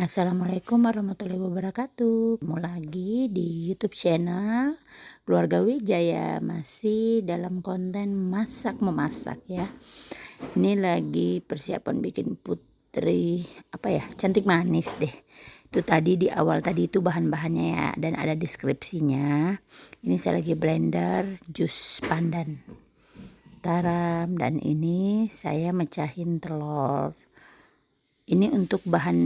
Assalamualaikum warahmatullahi wabarakatuh. Ketemu lagi di YouTube channel Keluarga Wijaya, masih dalam konten masak memasak ya. Ini lagi persiapan bikin putri cantik manis deh. Itu tadi di awal tadi itu bahan-bahannya ya, dan ada deskripsinya. Ini saya lagi blender jus pandan taram, dan ini saya mecahin telur. Ini untuk bahan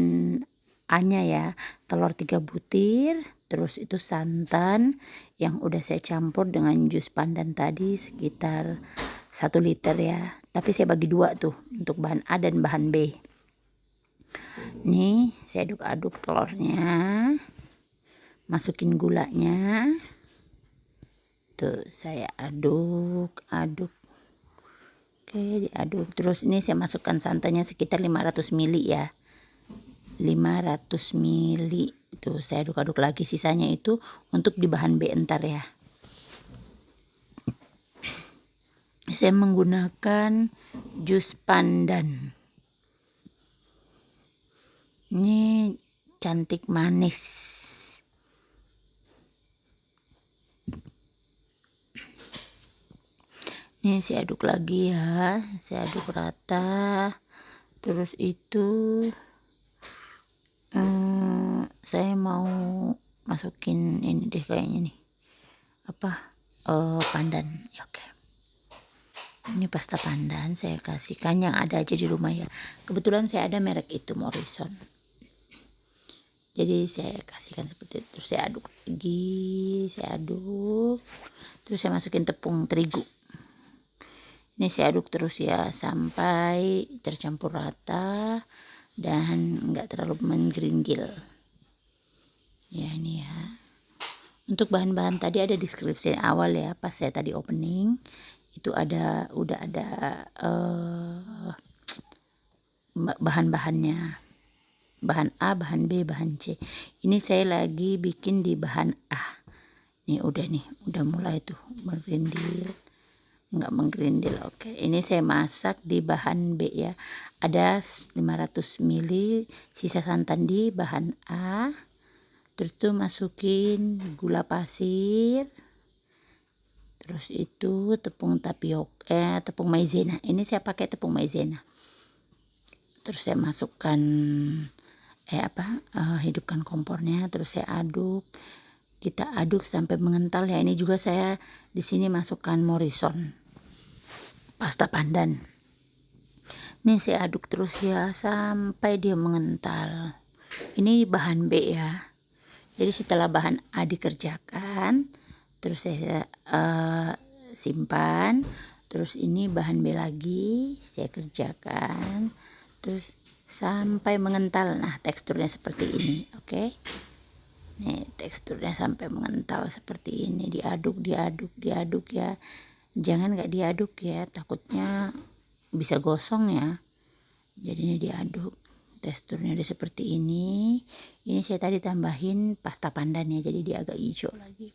A-nya ya, telur 3 butir, terus itu santan yang udah saya campur dengan jus pandan tadi sekitar 1 liter ya. Tapi saya bagi dua tuh untuk bahan A dan bahan B. Nih saya aduk-aduk telurnya, masukin gulanya. Tuh saya aduk-aduk. Oke, diaduk. Terus ini saya masukkan santannya sekitar 500 ml ya. 500 ml itu saya aduk-aduk lagi, sisanya itu untuk di bahan B entar ya. Saya menggunakan jus pandan. Ini cantik manis. Ini saya aduk lagi ya, saya aduk rata. Terus itu saya mau masukin ini deh kayaknya nih, pandan ya. Oke, ini pasta pandan saya kasihkan yang ada aja di rumah ya. Kebetulan saya ada merek itu, Morrison, jadi saya kasihkan seperti itu. Saya aduk lagi, saya aduk, terus saya masukin tepung terigu. Ini saya aduk terus ya sampai tercampur rata dan enggak terlalu menggeringgil ya. Ini ya, untuk bahan-bahan tadi ada deskripsi awal ya, pas saya tadi opening itu udah ada bahan-bahannya, bahan A, bahan B, bahan C. Ini saya lagi bikin di bahan A. Nih udah mulai tuh menggerindil, nggak menggerindil. Oke, ini saya masak di bahan B ya. Ada 500 ml sisa santan di bahan A. Terus itu masukin gula pasir, terus itu tepung tepung maizena. Ini saya pakai tepung maizena. Terus saya masukkan hidupkan kompornya, terus saya aduk. Kita aduk sampai mengental ya. Ini juga saya di sini masukkan Morrison pasta pandan. Ini saya aduk terus ya sampai dia mengental. Ini bahan B ya. Jadi setelah bahan A dikerjakan, terus saya simpan. Terus ini bahan B lagi saya kerjakan, terus sampai mengental. Nah, teksturnya seperti ini. Oke, nih teksturnya sampai mengental seperti ini. Diaduk ya. Jangan nggak diaduk ya, takutnya bisa gosong ya. Jadinya diaduk. Teksturnya udah seperti ini. Ini saya tadi tambahin pasta pandan ya, jadi dia agak hijau lagi.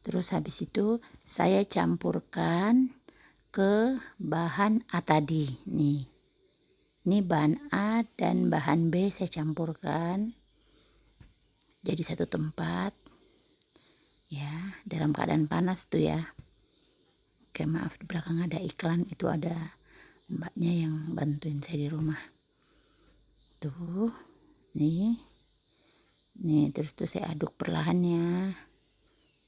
Terus habis itu saya campurkan ke bahan A tadi nih. Ini bahan A dan bahan B saya campurkan jadi satu tempat ya, dalam keadaan panas tuh ya. Oke, maaf di belakang ada iklan, itu ada mbaknya yang bantuin saya di rumah tuh. Nih terus tuh saya aduk perlahan ya.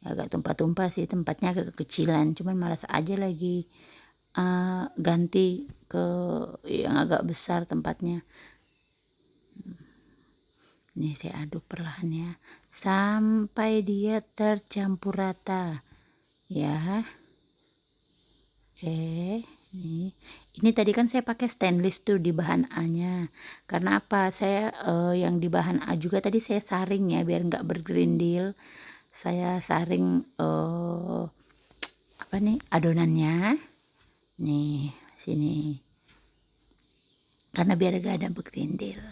Agak tumpah-tumpah sih, tempatnya agak kekecilan, cuman malas aja lagi ganti ke yang agak besar tempatnya. Ini saya aduk perlahan ya sampai dia tercampur rata ya. Oke, ini tadi kan saya pakai stainless tuh di bahan A nya. Karena apa, saya yang di bahan A juga tadi saya saring ya biar nggak bergerindil. Saya saring adonannya nih sini, karena biar gak ada bergerindil.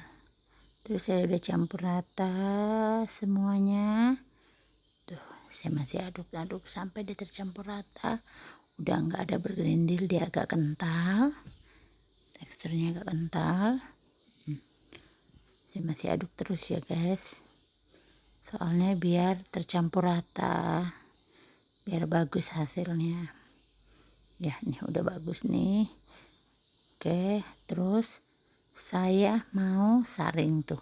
Terus saya udah campur rata semuanya tuh. Saya masih aduk-aduk sampai dia tercampur rata. Udah nggak ada bergerindil, dia agak kental, teksturnya agak kental. Saya masih aduk terus ya guys, soalnya biar tercampur rata, biar bagus hasilnya. Ya nih udah bagus nih. Oke, terus saya mau saring tuh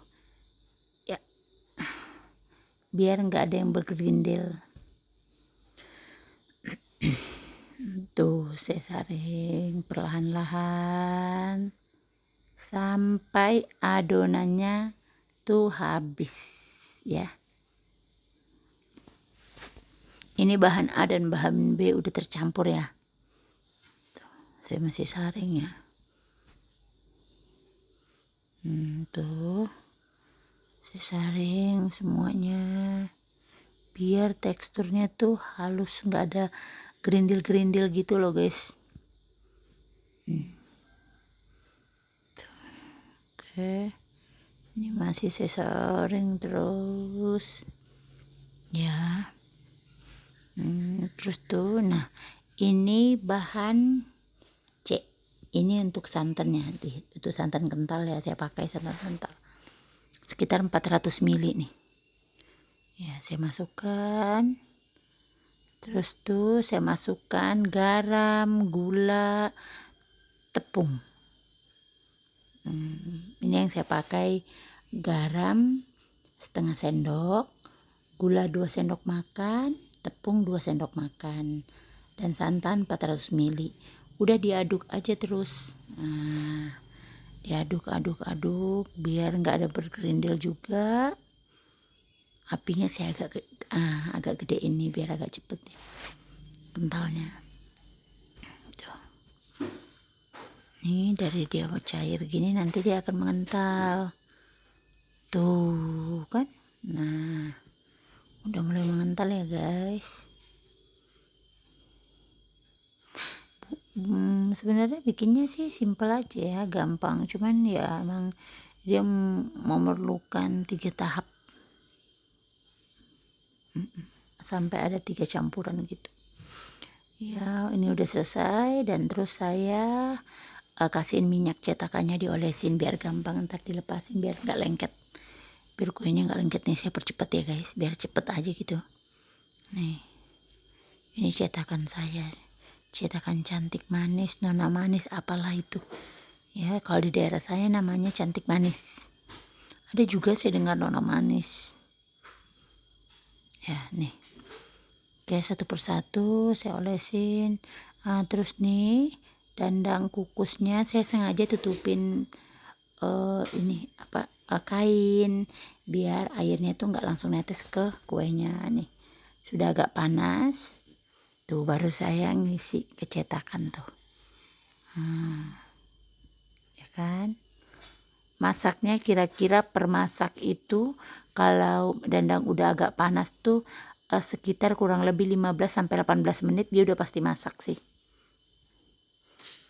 ya, biar nggak ada yang bergerindil. Tuh saya saring perlahan-lahan sampai adonannya tuh habis ya. Ini bahan A dan bahan B udah tercampur ya. Tuh, saya masih saring ya. Tuh saya saring semuanya biar teksturnya tuh halus, nggak ada gerindil-gerindil gitu loh guys. Oke, ini masih saya saring terus ya. Terus tuh, nah ini bahan C, ini untuk santannya, itu santan kental ya, saya pakai santan kental sekitar 400 ml nih ya. Saya masukkan, terus tuh saya masukkan garam, gula, tepung. Ini yang saya pakai, garam setengah sendok, gula 2 sendok makan, tepung 2 sendok makan, dan santan 400 ml. Udah diaduk aja terus. Nah, diaduk biar nggak ada bergerindil juga. Apinya saya agak gede ini biar agak cepet ya kentalnya. Tuh. Nih dari dia cair gini nanti dia akan mengental. Tuh kan. Nah, udah mulai mengental ya guys. Sebenarnya bikinnya sih simple aja ya, gampang, cuman ya emang dia memerlukan 3 tahap sampai ada 3 campuran gitu ya. Ini udah selesai, dan terus saya kasihin minyak cetakannya, diolesin biar gampang ntar dilepasin, biar nggak lengket, biar kuenya nggak lengket. Nih saya percepat ya guys biar cepet aja gitu. Nih ini cetakan saya, cetakan cantik manis, nona manis, apalah itu ya, kalau di daerah saya namanya cantik manis, ada juga saya dengar nona manis ya. Nih oke, satu persatu saya olesin. Terus nih dandang kukusnya saya sengaja tutupin ini apa kain biar airnya tuh nggak langsung netes ke kuenya. Nih sudah agak panas tuh, baru saya ngisi ke cetakan tuh. Ya kan, masaknya kira-kira per masak itu kalau dandang udah agak panas tuh sekitar kurang lebih 15-18 menit dia udah pasti masak sih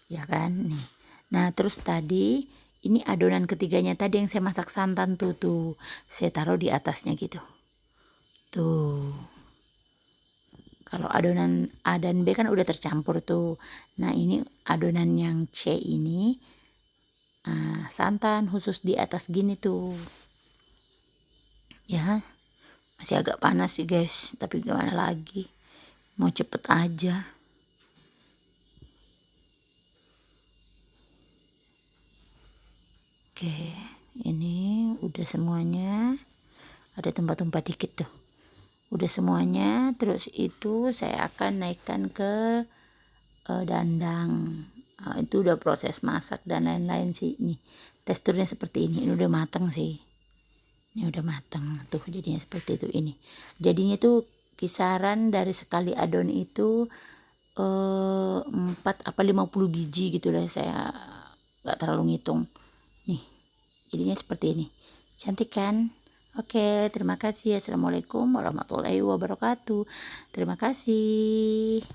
ya kan. Nih nah terus tadi ini adonan ketiganya tadi yang saya masak santan tuh saya taruh di atasnya gitu tuh. Kalau adonan A dan B kan udah tercampur tuh. Nah ini adonan yang C ini santan khusus di atas gini tuh ya. Masih agak panas sih guys, tapi gimana lagi, mau cepet aja. Oke, ini udah semuanya, ada tumpah-tumpah dikit tuh, udah semuanya. Terus itu saya akan naikkan ke dandang. Itu udah proses masak dan lain-lain sih. Nih teksturnya seperti ini udah mateng sih, ini udah mateng tuh, jadinya seperti itu. Ini jadinya tuh kisaran dari sekali adon itu 4 apa 50 biji gitu lah, saya nggak terlalu ngitung. Nih jadinya seperti ini, cantik kan. Oke, terima kasih. Assalamualaikum warahmatullahi wabarakatuh. Terima kasih.